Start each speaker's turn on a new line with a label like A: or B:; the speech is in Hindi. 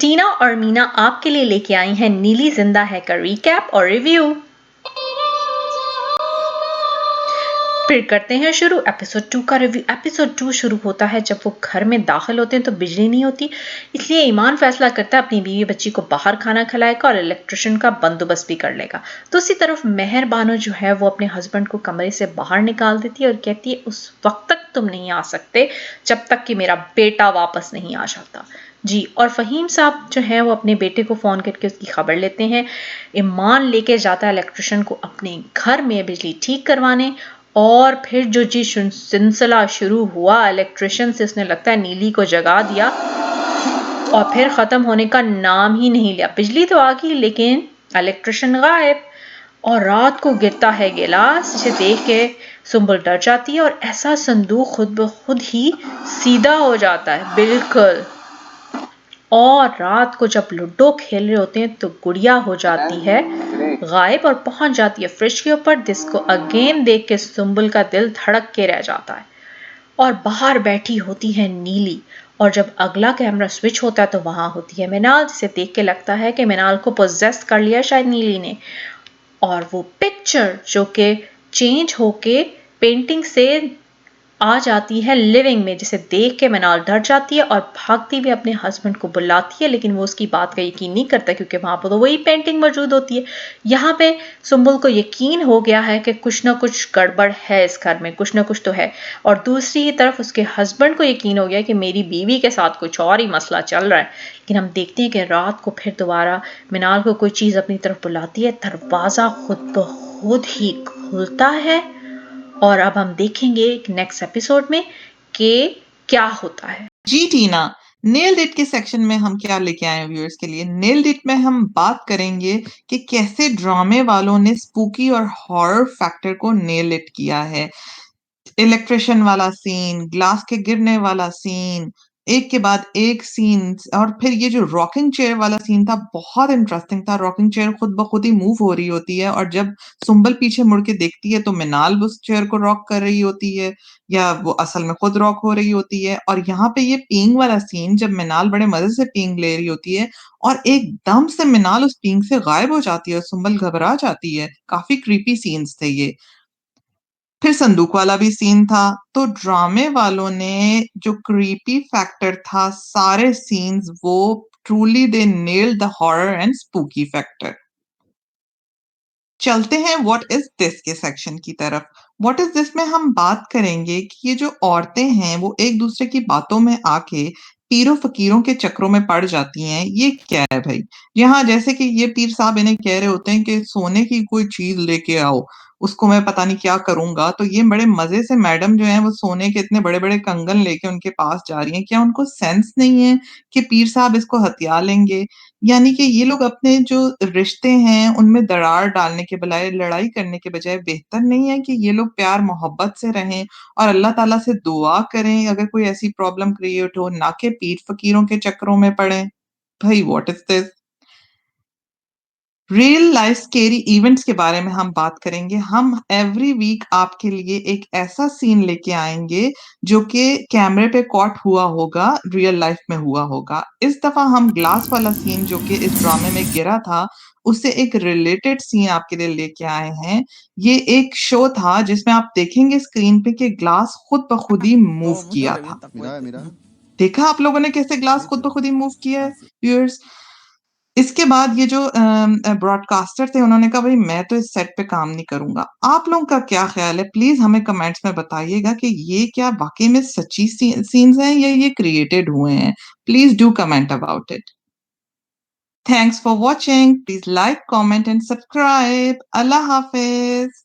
A: टीना और मीना आपके लिए लेके आई हैं नीली जिंदा है का रिकैप और रिव्यू। फिर करते हैं शुरू एपिसोड 2 का रिव्यू। एपिसोड 2 शुरू होता है जब वो घर में दाखिल होते हैं तो बिजली नहीं होती, इसलिए ईमान फैसला करता है अपनी बीवी बच्ची को बाहर खाना खिलाएगा और इलेक्ट्रिशियन का बंदोबस्त भी कर लेगा। दूसरी तरफ मेहर बानो जो है वो अपने हस्बैंड को कमरे से बाहर निकाल देती है और कहती है उस वक्त तक तुम नहीं आ सकते जब तक कि मेरा बेटा वापस नहीं आ जाता। जी, और फ़हीम साहब जो हैं वो अपने बेटे को फ़ोन करके उसकी खबर लेते हैं। ईमान लेके जाता है इलेक्ट्रिशियन को अपने घर में बिजली ठीक करवाने। और फिर जो जी सिलसिला शुरू हुआ इलेक्ट्रिशियन से, उसने लगता है नीली को जगा दिया और फिर ख़त्म होने का नाम ही नहीं लिया। बिजली तो आ गई लेकिन इलेक्ट्रिशियन गायब। और रात को गिरता है गिलास, जिसे देख के सुंबुल डर जाती है और ऐसा संदूक खुद ब खुद ही सीधा हो जाता है बिल्कुल। और रात को जब लूडो खेल रहे होते हैं तो गुड़िया हो जाती है गायब और पहुंच जाती है फ्रिज के ऊपर, जिसको अगेन देख के सुंबुल का दिल धड़क के रह जाता है। और बाहर बैठी होती है नीली। और जब अगला कैमरा स्विच होता है तो वहां होती है मिनाल, जिसे देख के लगता है कि मिनाल को पोजेस कर लिया शायद नीली ने। और वो पिक्चर जो कि चेंज होके पेंटिंग से आ जाती है लिविंग में, जिसे देख के मिनाल डर जाती है और भागती हुई अपने हस्बैंड को बुलाती है, लेकिन वो उसकी बात का यकीन नहीं करता क्योंकि वहां पर तो वही पेंटिंग मौजूद होती है। यहाँ पे सुंबुल को यकीन हो गया है कि कुछ ना कुछ गड़बड़ है इस घर में, कुछ ना कुछ तो है। और दूसरी ही तरफ उसके हस्बैंड को यकीन हो गया कि मेरी बीवी के साथ कुछ और ही मसला चल रहा है। लेकिन हम देखते हैं कि रात को फिर दोबारा मिनाल को कोई चीज अपनी तरफ बुलाती है, दरवाजा खुद ब खुद ही खुलता है। और अब हम देखेंगे नेक्स्ट एपिसोड में कि क्या होता है।
B: जी टीना, नेल्ड इट के सेक्शन में हम क्या लेके आए हैं व्यूअर्स के लिए। नेल्ड इट में हम बात करेंगे कि कैसे ड्रामे वालों ने स्पूकी और हॉरर फैक्टर को नेल इट किया है। इलेक्ट्रिशियन वाला सीन, ग्लास के गिरने वाला सीन, एक के बाद एक सीन। और फिर ये जो रॉकिंग चेयर वाला सीन था बहुत इंटरेस्टिंग था। रॉकिंग चेयर खुद ब खुद ही मूव हो रही होती है और जब सुंबल पीछे मुड़ के देखती है तो मिनाल उस चेयर को रॉक कर रही होती है या वो असल में खुद रॉक हो रही होती है। और यहाँ पे ये पींग वाला सीन, जब मिनाल बड़े मजे से पींग ले रही होती है और एकदम से मिनाल उस पींग से गायब हो जाती है और सुंबल घबरा जाती है। काफी क्रीपी सीन्स थे ये। फिर संदूक वाला भी सीन था। तो ड्रामे वालों ने जो क्रीपी फैक्टर था, सारे सीन्स वो truly they nailed the horror and spooky factor. चलते हैं व्हाट इज दिस के सेक्शन की तरफ। व्हाट इज दिस में हम बात करेंगे कि ये जो औरतें हैं वो एक दूसरे की बातों में आके पीरों फकीरों के चक्रों में पड़ जाती हैं। ये क्या है भाई? यहाँ जैसे कि ये पीर साहब इन्हें कह रहे होते हैं कि सोने की कोई चीज लेके आओ, उसको मैं पता नहीं क्या करूंगा। तो ये बड़े मजे से मैडम जो है वो सोने के इतने बड़े बड़े कंगन लेके उनके पास जा रही हैं। क्या उनको सेंस नहीं है कि पीर साहब इसको हथिया लेंगे? यानी कि ये लोग अपने जो रिश्ते हैं उनमें दरार डालने के बजाय, लड़ाई करने के बजाय, बेहतर नहीं है कि ये लोग प्यार मोहब्बत से रहें और अल्लाह ताला से दुआ करें अगर कोई ऐसी प्रॉब्लम क्रिएट हो, ना कि पीर फकीरों के चक्रों में पड़े। भाई what is this? Real life scary events के बारे में हम बात करेंगे। हम एवरी वीक आपके लिए एक ऐसा सीन लेके आएंगे जो कि कैमरे पे कॉट हुआ होगा, रियल लाइफ में हुआ होगा। इस दफा हम ग्लास वाला सीन जो कि इस ड्रामे में गिरा था उससे एक रिलेटेड सीन आपके लिए लेके आए हैं। ये एक शो था जिसमें आप देखेंगे स्क्रीन पे कि ग्लास खुद ब खुद ही मूव किया था। देखा आप लोगों ने कैसे ग्लास खुद ब खुद ही मूव किया है व्यूअर्स? इसके बाद ये जो ब्रॉडकास्टर थे उन्होंने कहा भाई मैं तो इस सेट पे काम नहीं करूंगा। आप लोगों का क्या ख्याल है? प्लीज हमें कमेंट्स में बताइएगा कि ये क्या वाकई में सच्ची सीन्स हैं या ये क्रिएटेड हुए हैं। Please do comment about it. Thanks for watching. Please like, comment and subscribe. Allah Hafiz.